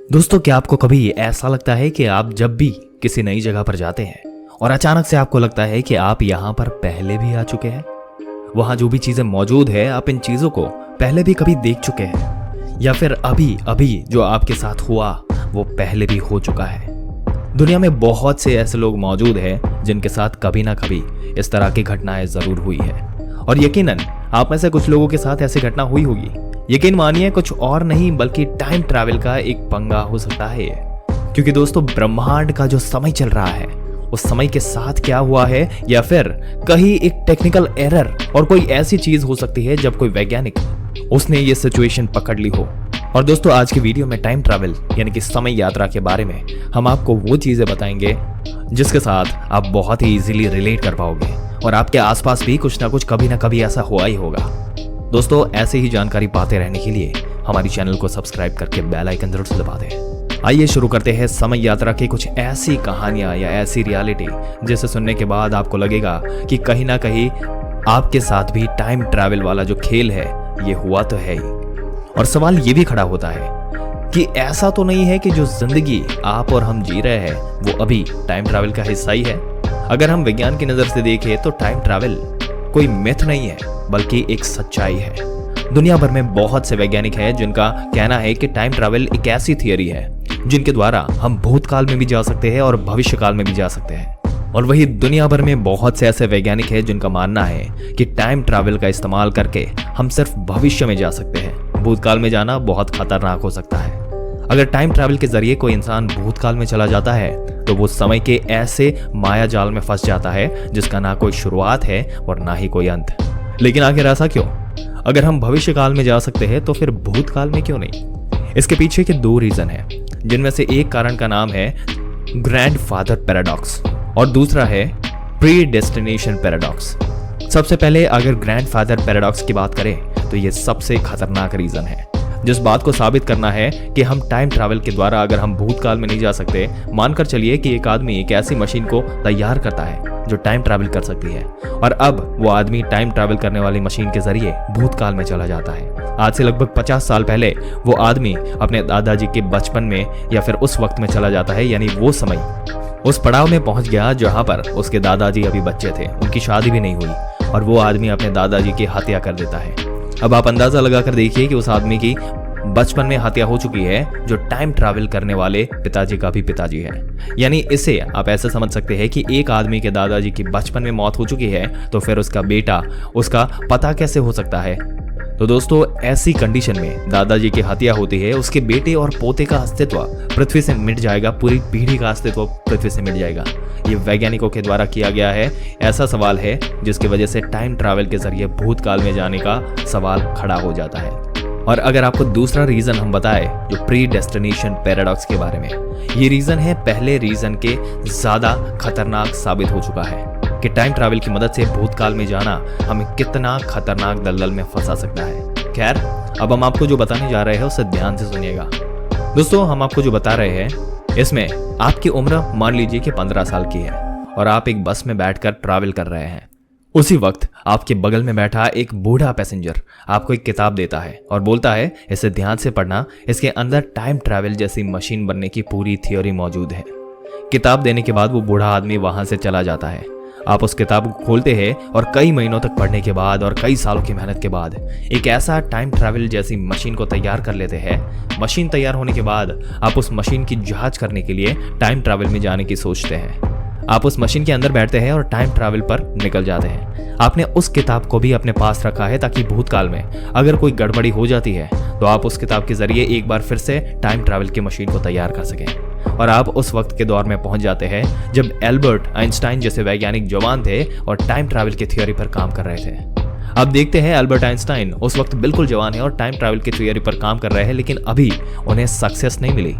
दोस्तों, क्या आपको कभी ऐसा लगता है कि आप जब भी किसी नई जगह पर जाते हैं और अचानक से आपको लगता है कि आप यहाँ पर पहले भी आ चुके हैं? वहाँ जो भी चीज़ें मौजूद है, आप इन चीज़ों को पहले भी कभी देख चुके हैं, या फिर अभी अभी जो आपके साथ हुआ वो पहले भी हो चुका है। दुनिया में बहुत से ऐसे लोग मौजूद हैं जिनके साथ कभी ना कभी इस तरह की घटनाएं जरूर हुई है, और यकीनन आप में से कुछ लोगों के साथ ऐसी घटना हुई होगी। यकीन मानिए, कुछ और नहीं बल्कि टाइम ट्रैवल का एक पंगा हो सकता है ये। क्योंकि दोस्तों, ब्रह्मांड का जो समय चल रहा है उस समय के साथ क्या हुआ है, या फिर कहीं एक टेक्निकल एरर और कोई ऐसी चीज हो सकती है जब कोई वैज्ञानिक उसने ये सिचुएशन पकड़ ली हो। और दोस्तों, आज की वीडियो में टाइम ट्रैवल यानी कि समय यात्रा के बारे में हम आपको वो चीजें बताएंगे जिसके साथ आप बहुत ही इजीली रिलेट कर पाओगे, और आपके आसपास भी कुछ ना कुछ कभी ना कभी ऐसा हुआ ही होगा। दोस्तों, ऐसे ही जानकारी पाते रहने के लिए हमारी चैनल को सब्सक्राइब करके बेल आइकन जरूर से दबा दें। आइए शुरू करते हैं समय यात्रा की कुछ ऐसी कहानियां या ऐसी रियलिटी जिसे सुनने के बाद आपको लगेगा कि कहीं ना कहीं आपके साथ भी टाइम ट्रैवल वाला जो खेल है ये हुआ तो है ही। और सवाल ये भी खड़ा होता है कि ऐसा तो नहीं है कि जो जिंदगी आप और हम जी रहे हैं वो अभी टाइम ट्रैवल का हिस्सा ही है? अगर हम विज्ञान की नजर से देखें तो टाइम ट्रैवल कोई मिथ नहीं है बल्कि एक सच्चाई है। दुनिया भर में बहुत से वैज्ञानिक हैं जिनका कहना है कि टाइम ट्रैवल एक ऐसी थियरी है जिनके द्वारा हम भूतकाल में भी जा सकते हैं और भविष्य काल में भी जा सकते हैं। और वही दुनिया भर में बहुत से ऐसे वैज्ञानिक हैं जिनका मानना है कि टाइम ट्रैवल का इस्तेमाल करके हम सिर्फ भविष्य में जा सकते हैं। भूतकाल में जाना बहुत खतरनाक हो सकता है। अगर टाइम ट्रैवल के जरिए कोई इंसान भूतकाल में चला जाता है तो वो समय के ऐसे माया जाल में फंस जाता है जिसका ना कोई शुरुआत है और ना ही कोई अंत। लेकिन आखिर ऐसा क्यों? अगर हम भविष्य काल में जा सकते हैं तो फिर भूतकाल में क्यों नहीं? इसके पीछे के दो रीजन हैं, जिनमें से एक कारण का नाम है ग्रैंडफादर पैराडॉक्स और दूसरा है प्रीडेस्टिनेशन पैराडॉक्स। सबसे पहले अगर ग्रैंडफादर पैराडॉक्स की बात करें तो ये सबसे खतरनाक रीजन है। जिस बात को साबित करना है कि हम टाइम ट्रैवल के द्वारा अगर हम भूतकाल में नहीं जा सकते, मानकर चलिए कि एक आदमी एक ऐसी मशीन को तैयार करता है जो टाइम ट्रैवल कर सकती है, और अब वो आदमी टाइम ट्रैवल करने वाली मशीन के जरिए भूतकाल में चला जाता है। आज से लगभग 50 साल पहले वो आदमी अपने दादाजी के बचपन में या फिर उस वक्त में चला जाता है, यानी वो समय उस पड़ाव में पहुंच गया जहां पर उसके दादाजी अभी बच्चे थे, उनकी शादी भी नहीं हुई, और वो आदमी अपने दादाजी की हत्या कर देता है। अब आप अंदाजा लगाकर देखिए कि उस आदमी की बचपन में हत्या हो चुकी है जो टाइम ट्रैवल करने वाले पिताजी का भी पिताजी है। यानी इसे आप ऐसे समझ सकते हैं कि एक आदमी के दादाजी की बचपन में मौत हो चुकी है तो फिर उसका बेटा उसका पता कैसे हो सकता है? तो दोस्तों, ऐसी कंडीशन में दादाजी की हत्या होती है, उसके बेटे और पोते का अस्तित्व पृथ्वी से मिट जाएगा, पूरी पीढ़ी का अस्तित्व पृथ्वी से मिट जाएगा। ये वैज्ञानिकों के द्वारा किया गया है ऐसा सवाल है जिसकी वजह से टाइम ट्रैवल के जरिए भूतकाल में जाने का सवाल खड़ा हो जाता है। और अगर आपको दूसरा रीजन हम बताएं जो प्री डेस्टिनेशन पैराडॉक्स के बारे में, ये रीजन है पहले रीजन के ज्यादा खतरनाक साबित हो चुका है कि टाइम ट्रैवल की मदद से भूतकाल में जाना हमें कितना खतरनाक दलदल में फंसा सकता है। खैर, अब हम आपको जो बताने जा रहे हैं उसे ध्यान से सुनिएगा। दोस्तों, हम आपको जो बता रहे हैं इसमें आपकी उम्र मान लीजिए कि 15 साल की है और आप एक बस में बैठकर ट्रैवल कर रहे हैं। उसी वक्त आपके बगल में बैठा एक बूढ़ा पैसेंजर आपको एक किताब देता है और बोलता है, इसे ध्यान से पढ़ना, इसके अंदर टाइम ट्रैवल जैसी मशीन बनने की पूरी थ्योरी मौजूद है। किताब देने के बाद वो बूढ़ा आदमी वहां से चला जाता है। आप उस किताब को खोलते हैं और कई महीनों तक पढ़ने के बाद और कई सालों की मेहनत के बाद एक ऐसा टाइम ट्रैवल जैसी मशीन को तैयार कर लेते हैं। मशीन तैयार होने के बाद आप उस मशीन की जांच करने के लिए टाइम ट्रैवल में जाने की सोचते हैं। आप उस मशीन के अंदर बैठते हैं और टाइम ट्रैवल पर निकल जाते हैं। आपने उस किताब को भी अपने पास रखा है ताकि भूतकाल में अगर कोई गड़बड़ी हो जाती है तो आप उस किताब के जरिए एक बार फिर से टाइम ट्रैवल की मशीन को तैयार कर सकें। और आप उस वक्त के दौर में पहुंच जाते हैं जब एल्बर्ट आइंस्टाइन जैसे वैज्ञानिक जवान थे और टाइम ट्रैवल की थ्योरी पर काम कर रहे थे। अब देखते हैं, एल्बर्ट आइंस्टाइन उस वक्त बिल्कुल जवान है और टाइम ट्रैवल की थ्योरी पर काम कर रहे हैं, लेकिन अभी उन्हें सक्सेस नहीं मिली।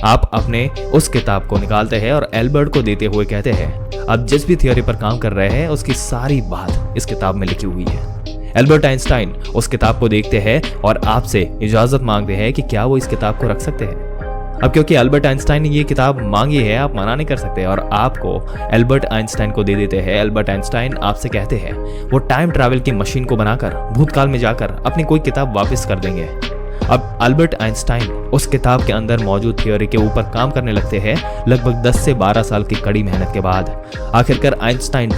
आप अपने उस किताब को निकालते हैं और एल्बर्ट को देते हुए कहते हैं, अब जिस भी थ्योरी पर काम कर रहे हैं उसकी सारी बात इस किताब में लिखी हुई है। एल्बर्ट आइंस्टाइन उस किताब को देखते हैं और आपसे इजाजत मांगते हैं कि क्या वो इस किताब को रख सकते हैं। अब क्योंकि एल्बर्ट आइंस्टाइन ने ये किताब मांगी है, आप मना नहीं कर सकते और आपको एल्बर्ट आइंस्टाइन को दे देते हैं। एल्बर्ट आइंस्टाइन आपसे कहते हैं वो टाइम ट्रैवल की मशीन को बनाकर भूतकाल में जाकर अपनी कोई किताब वापस कर देंगे। अब अल्बर्ट आइंस्टाइन उस किताब के अंदर मौजूद थ्योरी के ऊपर काम करने लगते हैं। लगभग 10 से 12 साल की कड़ी मेहनत के बाद आखिरकार आइंस्टाइन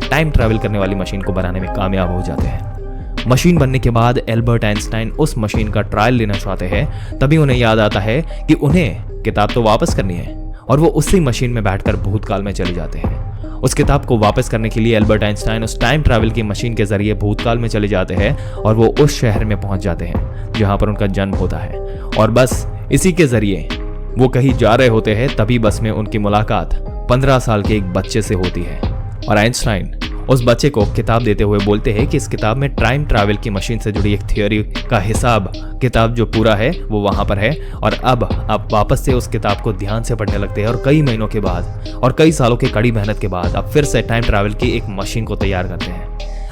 टाइम ट्रैवल करने वाली मशीन को बनाने में कामयाब हो जाते हैं। मशीन बनने के बाद एल्बर्ट आइंस्टाइन उस मशीन का ट्रायल लेना चाहते हैं। तभी उन्हें याद आता है कि उन्हें किताब तो वापस करनी है और वो उसी मशीन में बैठकर भूतकाल में चले जाते हैं। उस किताब को वापस करने के लिए एल्बर्ट आइंस्टाइन उस टाइम ट्रैवल की मशीन के जरिए भूतकाल में चले जाते हैं और वो उस शहर में पहुंच जाते हैं जहां पर उनका जन्म होता है। और बस इसी के जरिए वो कहीं जा रहे होते हैं, तभी बस में उनकी मुलाकात 15 साल के एक बच्चे से होती है। और आइंस्टाइन उस बच्चे को किताब देते हुए बोलते हैं कि इस किताब में टाइम ट्रैवल की मशीन से जुड़ी एक थियोरी का हिसाब किताब जो पूरा है वो वहां पर है। और अब आप वापस से उस किताब को ध्यान से पढ़ने लगते हैं और कई महीनों के बाद और कई सालों की कड़ी मेहनत के बाद आप फिर से टाइम ट्रैवल की एक मशीन को तैयार करते हैं।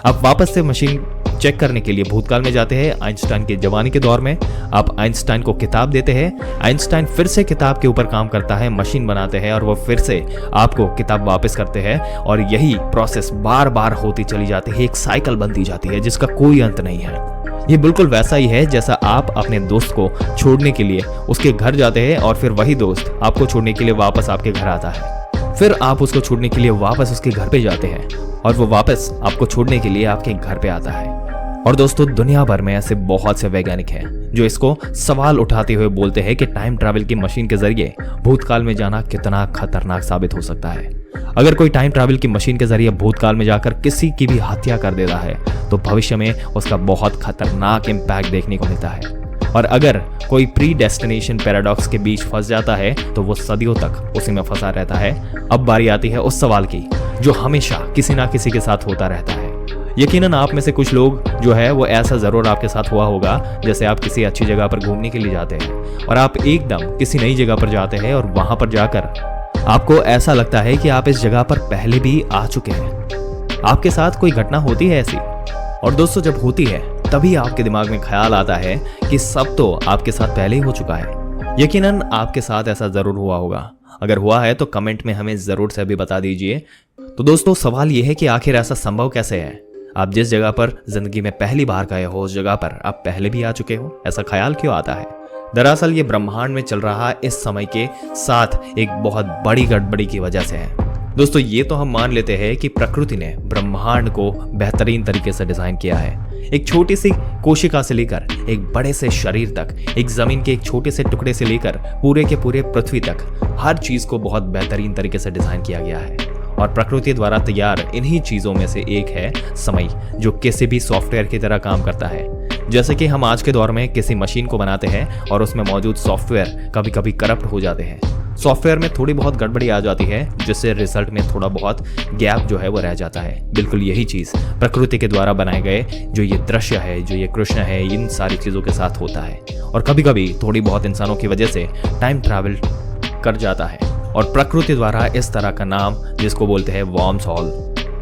आप वापस से मशीन चेक करने के लिए भूतकाल में जाते हैं आइंस्टाइन के जवानी के दौर में। आप आइंस्टाइन को किताब देते हैं, आइंस्टाइन फिर से किताब के ऊपर काम करता है, मशीन बनाते हैं और वो फिर से आपको किताब वापस करते हैं। और यही प्रोसेस बार बार होती चली जाती है, एक साइकिल बनती जाती है जिसका कोई अंत नहीं है। ये बिल्कुल वैसा ही है जैसा आप अपने दोस्त को छोड़ने के लिए उसके घर जाते हैं और फिर वही दोस्त आपको छोड़ने के लिए वापस आपके घर आता है। फिर आप उसको छोड़ने के लिए वापस उसके घर पे जाते हैं और वो वापस आपको छोड़ने के लिए आपके घर पे आता है। और दोस्तों, दुनिया भर में ऐसे बहुत से वैज्ञानिक हैं जो इसको सवाल उठाते हुए बोलते हैं कि टाइम ट्रैवल की मशीन के जरिए भूतकाल में जाना कितना खतरनाक साबित हो सकता है। अगर कोई टाइम ट्रैवल की मशीन के जरिए भूतकाल में जाकर किसी की भी हत्या कर देता है तो भविष्य में उसका बहुत खतरनाक इम्पैक्ट देखने को मिलता है। और अगर कोई प्री डेस्टिनेशन पैराडॉक्स के बीच फंस जाता है तो वो सदियों तक उसी में फंसा रहता है। अब बारी आती है उस सवाल की जो हमेशा किसी ना किसी के साथ होता रहता है। यकीनन आप में से कुछ लोग जो है वो ऐसा जरूर आपके साथ हुआ होगा, जैसे आप किसी अच्छी जगह पर घूमने के लिए जाते हैं और आप एकदम किसी नई जगह पर जाते हैं और वहां पर जाकर आपको ऐसा लगता है कि आप इस जगह पर पहले भी आ चुके हैं। आपके साथ कोई घटना होती है ऐसी, और दोस्तों जब होती है तभी आपके दिमाग में ख्याल आता है कि सब तो आपके साथ पहले ही हो चुका है। यकीनन आपके साथ ऐसा जरूर हुआ होगा। अगर हुआ है तो कमेंट में हमें जरूर से भी बता दीजिए। तो दोस्तों, सवाल यह है कि आखिर ऐसा संभव कैसे है? आप जिस जगह पर जिंदगी में पहली बार गए हो उस जगह पर आप पहले भी आ चुके हो, ऐसा ख्याल क्यों आता है? दरअसल ये ब्रह्मांड में चल रहा इस समय के साथ एक बहुत बड़ी गड़बड़ी की वजह से है। दोस्तों, ये तो हम मान लेते हैं कि प्रकृति ने ब्रह्मांड को बेहतरीन तरीके से डिजाइन किया है। एक छोटी सी कोशिका से लेकर एक बड़े से शरीर तक, एक जमीन के एक छोटे से टुकड़े से लेकर पूरे के पूरे पृथ्वी तक, हर चीज को बहुत बेहतरीन तरीके से डिजाइन किया गया है। और प्रकृति द्वारा तैयार इन्हीं चीजों में से एक है समय, जो किसी भी सॉफ्टवेयर की तरह काम करता है। जैसे कि हम आज के दौर में किसी मशीन को बनाते हैं और उसमें मौजूद सॉफ्टवेयर कभी कभी करप्ट हो जाते हैं। सॉफ्टवेयर में थोड़ी बहुत गड़बड़ी आ जाती है जिससे रिजल्ट में थोड़ा बहुत गैप जो है वो रह जाता है। बिल्कुल यही चीज प्रकृति के द्वारा बनाए गए जो ये दृश्य है, जो ये कृष्ण है, इन सारी चीजों के साथ होता है। और कभी कभी थोड़ी बहुत इंसानों की वजह से टाइम ट्रैवल कर जाता है और प्रकृति द्वारा इस तरह का नाम जिसको बोलते हैं वर्म्स होल।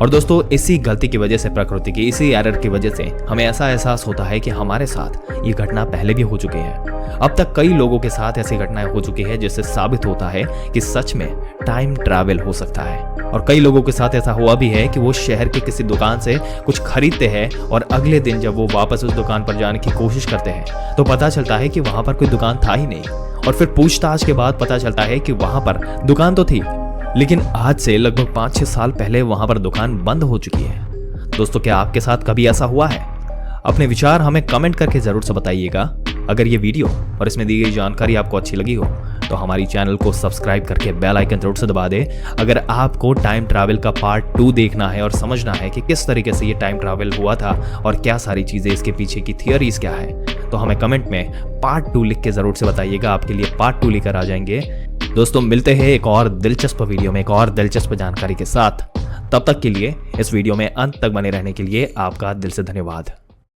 और दोस्तों, इसी गलती की वजह से, प्रकृति की इसी एरर की वजह से हमें ऐसा एहसास होता है कि हमारे साथ ये घटना पहले भी हो चुकी है। अब तक कई लोगों के साथ ऐसी घटनाएं हो चुकी है जिससे साबित होता है कि सच में टाइम ट्रैवल हो सकता है। और कई लोगों के साथ ऐसा हुआ भी है कि वो शहर के किसी दुकान से कुछ खरीदते हैं और अगले दिन जब वो वापस उस दुकान पर जाने की कोशिश करते हैं तो पता चलता है कि वहां पर कोई दुकान था ही नहीं। और फिर पूछताछ के बाद पता चलता है कि वहां पर दुकान तो थी, लेकिन आज से लगभग 5-6 साल पहले वहां पर दुकान बंद हो चुकी है। दोस्तों, क्या आपके साथ कभी ऐसा हुआ है? अपने विचार हमें कमेंट करके जरूर से बताइएगा। अगर ये वीडियो और इसमें दी गई जानकारी आपको अच्छी लगी हो तो हमारी चैनल को सब्सक्राइब करके बेल आइकन जरूर से दबा दें। अगर आपको टाइम ट्रैवल का पार्ट 2 देखना है और समझना है कि किस तरीके से ये टाइम ट्रैवल हुआ था और क्या सारी चीजें इसके पीछे की थियरीज क्या है, तो हमें कमेंट में पार्ट 2 लिख के जरूर से बताइएगा। आपके लिए पार्ट 2 लेकर आ जाएंगे। दोस्तों, मिलते हैं एक और दिलचस्प वीडियो में एक और दिलचस्प जानकारी के साथ। तब तक के लिए इस वीडियो में अंत तक बने रहने के लिए आपका दिल से धन्यवाद।